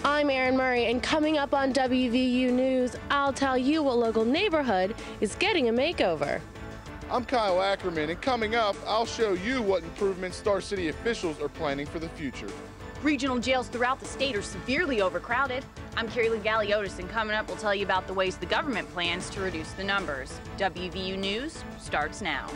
I'm Erin Murray, and coming up on WVU News, I'll tell you what local neighborhood is getting a makeover. I'm Kyle Ackerman, and coming up, I'll show you what improvements Star City officials are planning for the future. Regional jails throughout the state are severely overcrowded. I'm Carrie Galiotis, and coming up, we'll tell you about the ways the government plans to reduce the numbers. WVU News starts now.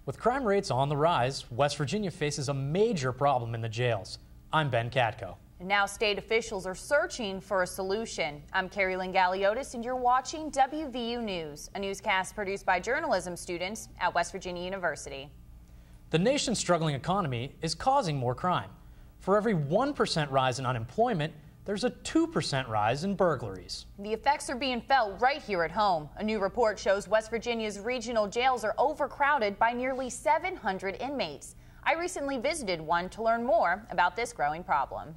With crime rates on the rise, West Virginia faces a major problem in the jails. I'm Ben Katko. And now state officials are searching for a solution. I'm Carrie Galiotis, and you're watching WVU News, a newscast produced by journalism students at West Virginia University. The nation's struggling economy is causing more crime. For every 1% rise in unemployment, there's a 2% rise in burglaries. The effects are being felt right here at home. A new report shows West Virginia's regional jails are overcrowded by nearly 700 inmates. I recently visited one to learn more about this growing problem.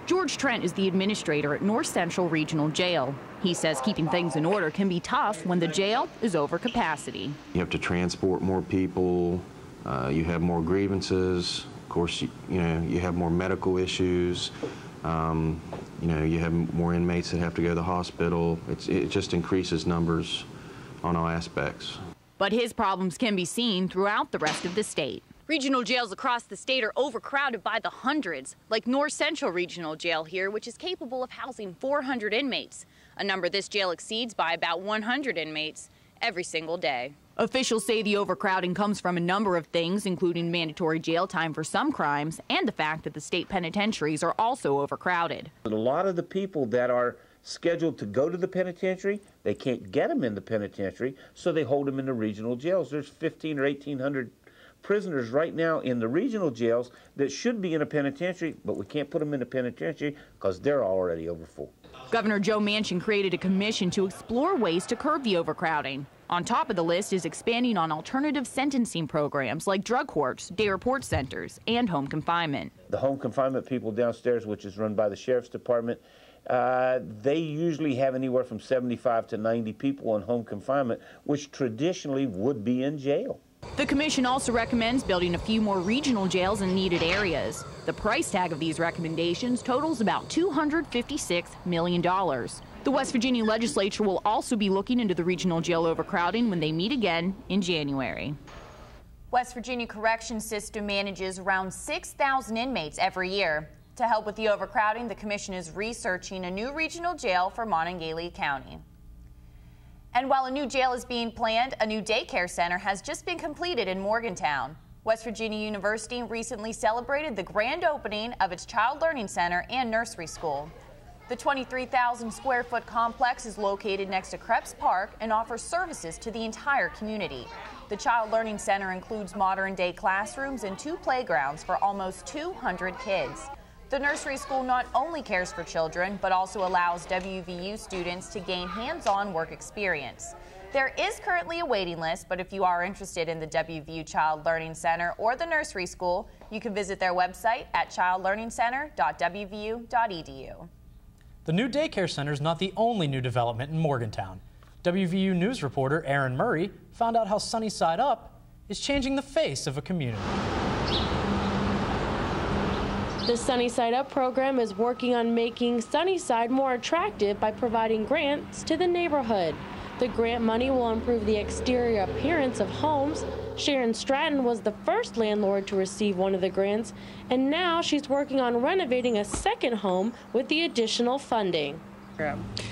George Trent is the administrator at North Central Regional Jail. He says keeping things in order can be tough when the jail is over capacity. You have to transport more people, you have more grievances. Of course, you have more medical issues. You have more inmates that have to go to the hospital. It just increases numbers on all aspects. But his problems can be seen throughout the rest of the state. Regional jails across the state are overcrowded by the hundreds, like North Central Regional Jail here, which is capable of housing 400 inmates, a number this jail exceeds by about 100 inmates every single day. Officials say the overcrowding comes from a number of things, including mandatory jail time for some crimes and the fact that the state penitentiaries are also overcrowded. A lot of the people that are scheduled to go to the penitentiary, they can't get them in the penitentiary, so they hold them in the regional jails. There's 1,500 or 1,800 prisoners right now in the regional jails that should be in a penitentiary, but we can't put them in a penitentiary because they're already over full. Governor Joe Manchin created a commission to explore ways to curb the overcrowding. On top of the list is expanding on alternative sentencing programs like drug courts, day report centers, and home confinement. The home confinement people downstairs, which is run by the Sheriff's Department, they usually have anywhere from 75 to 90 people in home confinement, which traditionally would be in jail. The commission also recommends building a few more regional jails in needed areas. The price tag of these recommendations totals about $256 million. The West Virginia legislature will also be looking into the regional jail overcrowding when they meet again in January. West Virginia Corrections System manages around 6,000 inmates every year. To help with the overcrowding, the commission is researching a new regional jail for Monongalia County. And while a new jail is being planned, a new daycare center has just been completed in Morgantown. West Virginia University recently celebrated the grand opening of its Child Learning Center and nursery school. The 23,000 square foot complex is located next to Krebs Park and offers services to the entire community. The Child Learning Center includes modern-day classrooms and 2 playgrounds for almost 200 kids. The nursery school not only cares for children, but also allows WVU students to gain hands-on work experience. There is currently a waiting list, but if you are interested in the WVU Child Learning Center or the nursery school, you can visit their website at childlearningscenter.wvu.edu. The new daycare center is not the only new development in Morgantown. WVU News reporter Erin Murray found out how Sunny Side Up is changing the face of a community. The Sunny Side Up program is working on making Sunnyside more attractive by providing grants to the neighborhood. The grant money will improve the exterior appearance of homes. Sharon Stratton was the first landlord to receive one of the grants, and now she's working on renovating a second home with the additional funding.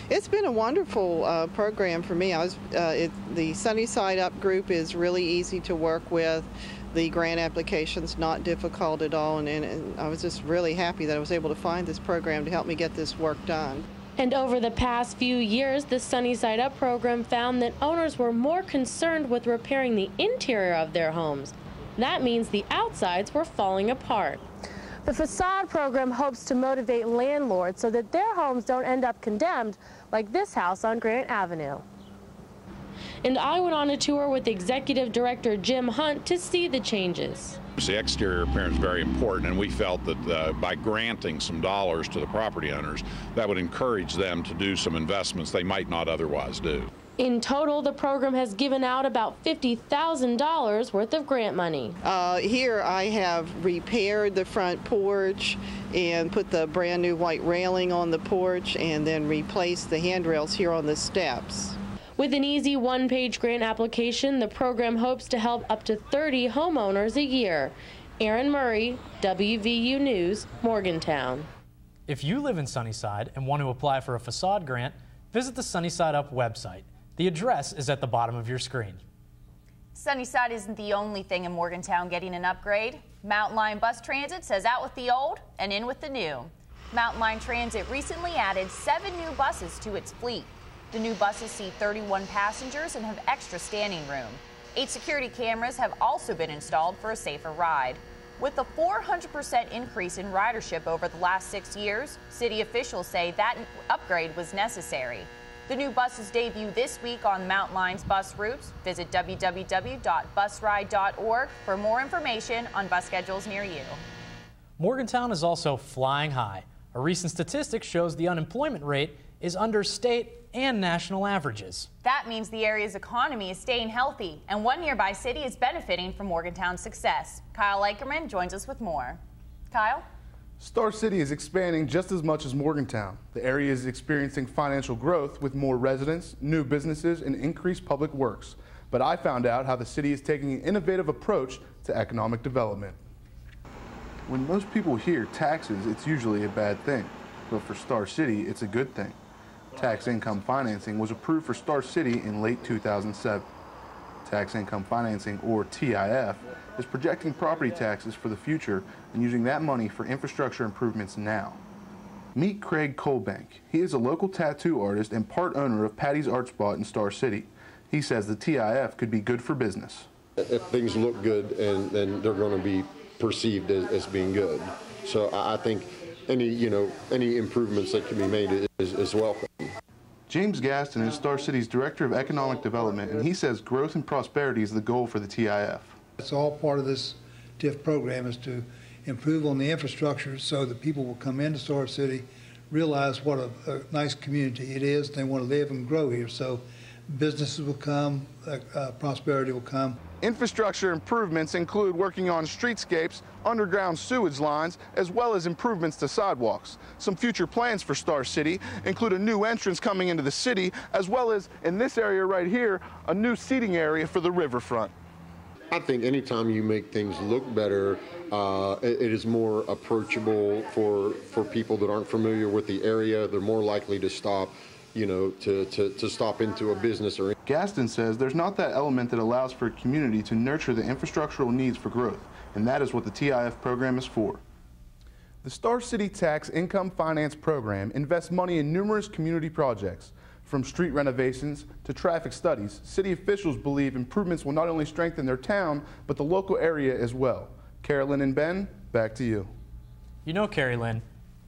It's been a wonderful program for me. The Sunny Side Up group is really easy to work with. The grant application's not difficult at all, and I was just really happy that I was able to find this program to help me get this work done. And over the past few years, the Sunny Side Up program found that owners were more concerned with repairing the interior of their homes. That means the outsides were falling apart. The facade program hopes to motivate landlords so that their homes don't end up condemned like this house on Grant Avenue. And I went on a tour with Executive Director Jim Hunt to see the changes. The exterior appearance is very important, and we felt that by granting some dollars to the property owners, that would encourage them to do some investments they might not otherwise do. In total, the program has given out about $50,000 worth of grant money. Here I have repaired the front porch and put the brand new white railing on the porch and then replaced the handrails here on the steps. With an easy one-page grant application, the program hopes to help up to 30 homeowners a year. Erin Murray, WVU News, Morgantown. If you live in Sunnyside and want to apply for a facade grant, visit the Sunnyside Up website. The address is at the bottom of your screen. Sunnyside isn't the only thing in Morgantown getting an upgrade. Mountain Line Bus Transit says out with the old and in with the new. Mountain Line Transit recently added 7 new buses to its fleet. The new buses seat 31 passengers and have extra standing room. 8 security cameras have also been installed for a safer ride. With a 400% increase in ridership over the last 6 years, city officials say that upgrade was necessary. The new buses debut this week on Mountain Line's bus routes. Visit www.busride.org for more information on bus schedules near you. Morgantown is also flying high. A recent statistic shows the unemployment rate is under state and national averages. That means the area's economy is staying healthy, and one nearby city is benefiting from Morgantown's success. Kyle Lakerman joins us with more. Kyle? Star City is expanding just as much as Morgantown. The area is experiencing financial growth with more residents, new businesses, and increased public works. But I found out how the city is taking an innovative approach to economic development. When most people hear taxes, it's usually a bad thing. But for Star City, it's a good thing. Tax income financing was approved for Star City in late 2007. Tax income financing, or TIF, is projecting property taxes for the future and using that money for infrastructure improvements now. Meet Craig Colbank. He is a local tattoo artist and part owner of Patty's Art Spot in Star City. He says the TIF could be good for business. If things look good, and then they're going to be perceived as being good. So I think any improvements that can be made is welcome. James Gaston is Star City's Director of Economic Development, and he says growth and prosperity is the goal for the TIF. It's all part of this TIF program is to improve on the infrastructure so that people will come into Star City, realize what a nice community it is, they want to live and grow here. So businesses will come, prosperity will come. Infrastructure improvements include working on streetscapes, underground sewage lines, as well as improvements to sidewalks. Some future plans for Star City include a new entrance coming into the city, as well as, in this area right here, a new seating area for the riverfront. I think anytime you make things look better, it is more approachable for people that aren't familiar with the area. They're more likely to stop, to stop into a business. Or Gaston says there's not that element that allows for a community to nurture the infrastructural needs for growth, and that is what the TIF program is for. The Star City Tax Income Finance Program invests money in numerous community projects. From street renovations to traffic studies, city officials believe improvements will not only strengthen their town, but the local area as well. Carolyn and Ben, back to you. You know, Carrie Lynn,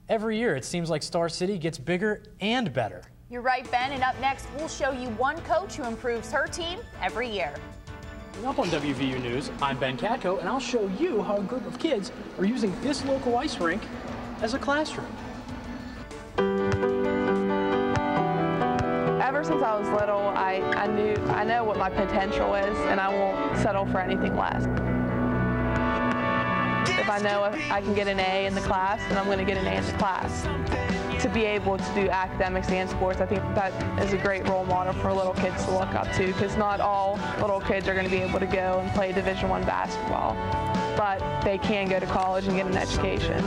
every year it seems like Star City gets bigger and better. You're right, Ben, and up next, we'll show you one coach who improves her team every year. Up on WVU News, I'm Ben Katko, and I'll show you how a group of kids are using this local ice rink as a classroom. Ever since I was little, I know what my potential is, and I won't settle for anything less. If I know if I can get an A in the class, then I'm going to get an A in the class. To be able to do academics and sports, I think that is a great role model for little kids to look up to, because not all little kids are going to be able to go and play Division I basketball, but they can go to college and get an education.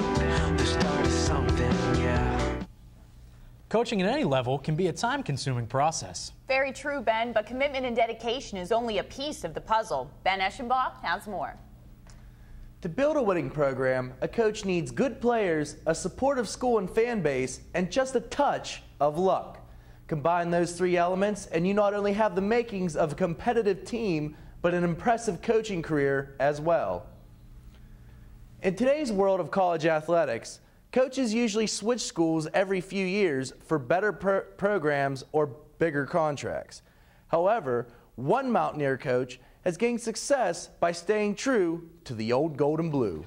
Coaching at any level can be a time-consuming process. Very true, Ben, but commitment and dedication is only a piece of the puzzle. Ben Eschenbach has more. To build a winning program, a coach needs good players, a supportive school and fan base, and just a touch of luck. Combine those three elements, and you not only have the makings of a competitive team, but an impressive coaching career as well. In today's world of college athletics, coaches usually switch schools every few years for better programs or bigger contracts. However, one Mountaineer coach has gained success by staying true to the old gold and blue.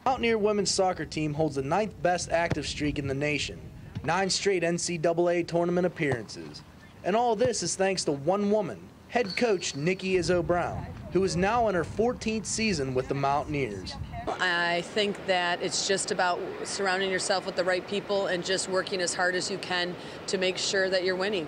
Mountaineer women's soccer team holds the 9th best active streak in the nation, 9 straight NCAA tournament appearances. And all this is thanks to one woman, head coach Nikki Izzo Brown, who is now in her 14th season with the Mountaineers. I think that it's just about surrounding yourself with the right people and just working as hard as you can to make sure that you're winning.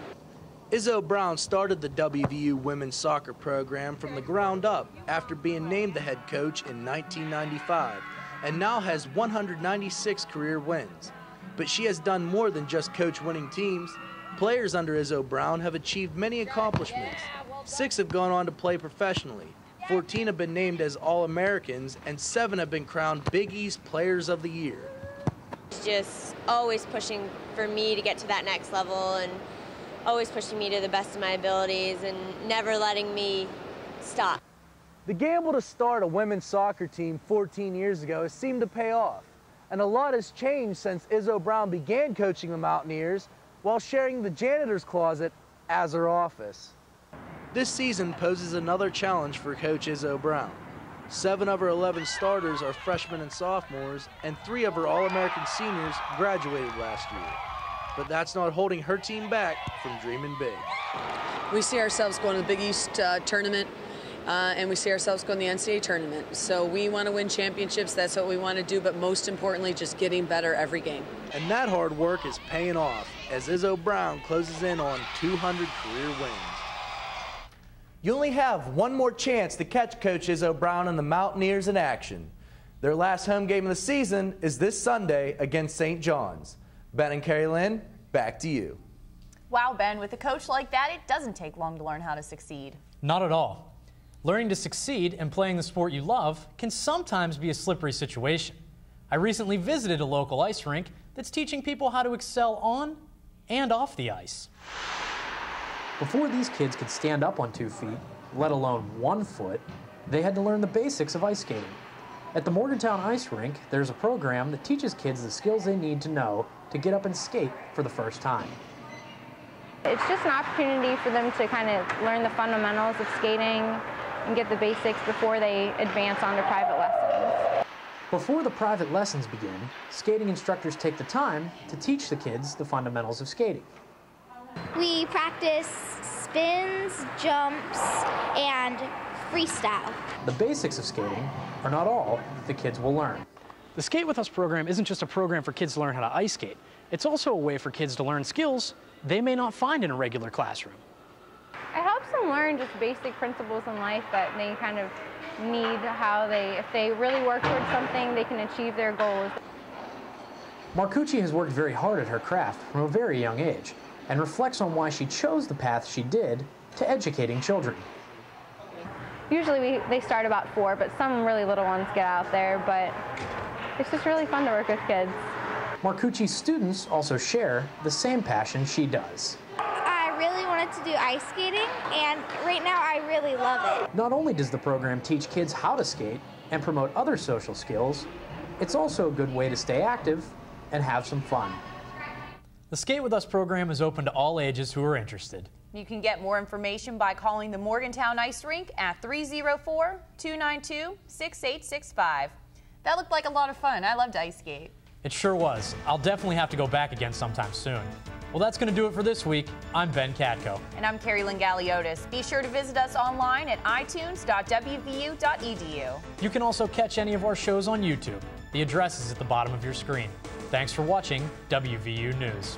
Izzo Brown started the WVU women's soccer program from the ground up after being named the head coach in 1995 and now has 196 career wins. But she has done more than just coach winning teams. Players under Izzo Brown have achieved many accomplishments. 6 have gone on to play professionally. 14 have been named as All-Americans, and 7 have been crowned Big East Players of the Year. It's just always pushing for me to get to that next level and always pushing me to the best of my abilities and never letting me stop. The gamble to start a women's soccer team 14 years ago has seemed to pay off, and a lot has changed since Izzo Brown began coaching the Mountaineers while sharing the janitor's closet as her office. This season poses another challenge for Coach Izzo Brown. 7 of her 11 starters are freshmen and sophomores, and 3 of her All-American seniors graduated last year. But that's not holding her team back from dreaming big. We see ourselves going to the Big East tournament, and we see ourselves going to the NCAA tournament. So we want to win championships. That's what we want to do, but most importantly, just getting better every game. And that hard work is paying off as Izzo Brown closes in on 200 career wins. You only have one more chance to catch Coach Izzo Brown and the Mountaineers in action. Their last home game of the season is this Sunday against St. John's. Ben and Carrie Lynn, back to you. Wow, Ben, with a coach like that, it doesn't take long to learn how to succeed. Not at all. Learning to succeed and playing the sport you love can sometimes be a slippery situation. I recently visited a local ice rink that's teaching people how to excel on and off the ice. Before these kids could stand up on 2 feet, let alone 1 foot, they had to learn the basics of ice skating. At the Morgantown Ice Rink, there's a program that teaches kids the skills they need to know to get up and skate for the first time. It's just an opportunity for them to kind of learn the fundamentals of skating and get the basics before they advance on to private lessons. Before the private lessons begin, skating instructors take the time to teach the kids the fundamentals of skating. We practice spins, jumps, and freestyle. The basics of skating are not all that the kids will learn. The Skate With Us program isn't just a program for kids to learn how to ice skate. It's also a way for kids to learn skills they may not find in a regular classroom. It helps them learn just basic principles in life that they kind of need, how if they really work towards something, they can achieve their goals. Marcucci has worked very hard at her craft from a very young age and reflects on why she chose the path she did to educating children. Usually they start about 4, but some really little ones get out there, but it's just really fun to work with kids. Marcucci's students also share the same passion she does. I really wanted to do ice skating, and right now I really love it. Not only does the program teach kids how to skate and promote other social skills, it's also a good way to stay active and have some fun. The Skate With Us program is open to all ages who are interested. You can get more information by calling the Morgantown Ice Rink at 304-292-6865. That looked like a lot of fun. I loved ice skate. It sure was. I'll definitely have to go back again sometime soon. Well, that's going to do it for this week. I'm Ben Katko. And I'm Carrie Lynn Galiotis. Be sure to visit us online at itunes.wvu.edu. You can also catch any of our shows on YouTube. The address is at the bottom of your screen. Thanks for watching WVU News.